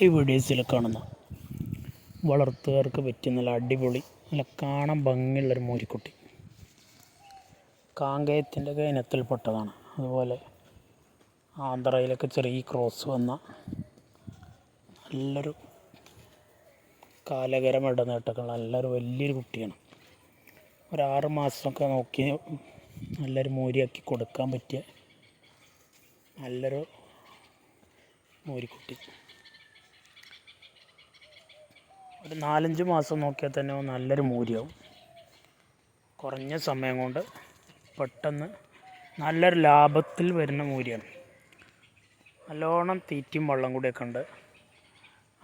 ഈ വീഡിയോസിൽ കാണുന്ന വളർത്തുകാർക്ക് പറ്റിയ നല്ല അടിപൊളി നല്ല കാണാൻ ഭംഗിയുള്ളൊരു മൂരിക്കുട്ടി കാങ്കയത്തിൻ്റെ ഇനത്തിൽപ്പെട്ടതാണ്. അതുപോലെ ആന്ധ്രയിലൊക്കെ ചെറിയ ക്രോസ് വന്ന നല്ലൊരു കാലകരം ഇടനീട്ടൊക്കെ നല്ലൊരു വലിയൊരു കുട്ടിയാണ്. ഒരു 6 മാസമൊക്കെ നോക്കി നല്ലൊരു മൂരിയാക്കി കൊടുക്കാൻ പറ്റിയ നല്ലൊരു മൂരിക്കുട്ടി. ഒരു 4-5 മാസം നോക്കിയാൽ തന്നെ നല്ലൊരു മൂരിയാവും. കുറഞ്ഞ സമയം കൊണ്ട് പെട്ടെന്ന് നല്ലൊരു ലാഭത്തിൽ വരുന്ന മൂരിയാണ്. നല്ലോണം തീറ്റയും വെള്ളം കൂടിയൊക്കെ ഉണ്ട്.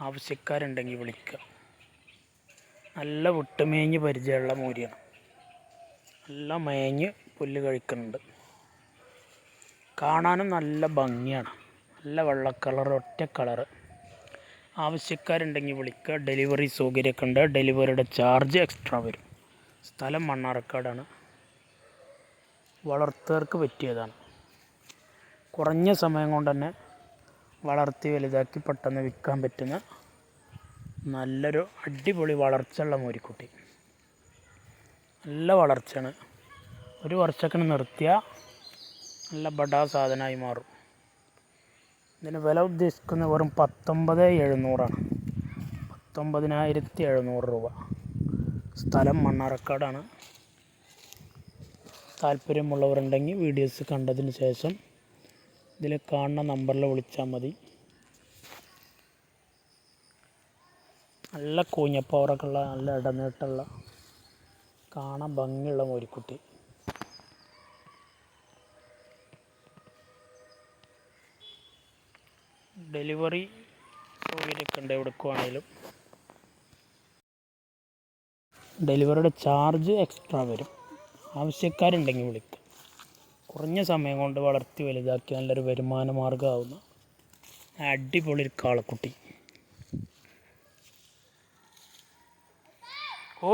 ആവശ്യക്കാരുണ്ടെങ്കിൽ വിളിക്കുക. നല്ല വിട്ടുമേഞ്ഞ് പരിചയമുള്ള മൂരിയാണ്. നല്ല മേഞ്ഞ് പുല്ല് കഴിക്കുന്നുണ്ട്. കാണാനും നല്ല ഭംഗിയാണ്. നല്ല വെള്ള കളർ, ഒറ്റ കളറ്. ആവശ്യക്കാരുണ്ടെങ്കിൽ വിളിക്കുക. ഡെലിവറി സൗകര്യമൊക്കെ ഉണ്ട്. ഡെലിവറിയുടെ ചാർജ് എക്സ്ട്രാ വരും. സ്ഥലം മണ്ണാർക്കാടാണ്. വളർത്തുകാർക്ക് പറ്റിയതാണ്. കുറഞ്ഞ സമയം കൊണ്ട് തന്നെ വളർത്തി വലുതാക്കി പെട്ടെന്ന് വിൽക്കാൻ പറ്റുന്ന നല്ലൊരു അടിപൊളി വളർച്ചയുള്ള മൂരിക്കുട്ടി. നല്ല വളർച്ചയാണ്. ഒരു വർഷമൊക്കെ നിർത്തിയാൽ നല്ല ബഡാ സാധനമായി മാറും. ഇതിന് വില ഉദ്ദേശിക്കുന്നത് വെറും 19,700 19,700 രൂപ. സ്ഥലം മണ്ണാർക്കാടാണ്. താല്പര്യമുള്ളവരുണ്ടെങ്കിൽ വീഡിയോസ് കണ്ടതിന് ശേഷം ഇതിൽ കാണുന്ന നമ്പറിൽ വിളിച്ചാൽ മതി. നല്ല കൂഞ്ഞപ്പവറൊക്കെ ഉള്ള നല്ല ഇടനീട്ടുള്ള കാണാൻ ഭംഗിയുള്ള മൂരിക്കുട്ടി. ഡെലിവറി സൗകര്യമൊക്കെ ഉണ്ട്. എവിടേക്ക് വേണമെങ്കിലും ഡെലിവറിയുടെ ചാർജ് എക്സ്ട്രാ വരും. ആവശ്യക്കാരുണ്ടെങ്കിൽ വിളിക്കുക. കുറഞ്ഞ സമയം കൊണ്ട് വളർത്തി വലുതാക്കി നല്ലൊരു വരുമാന മാർഗ്ഗമാവുന്ന അടിപൊളി കാളക്കുട്ടി. ഓ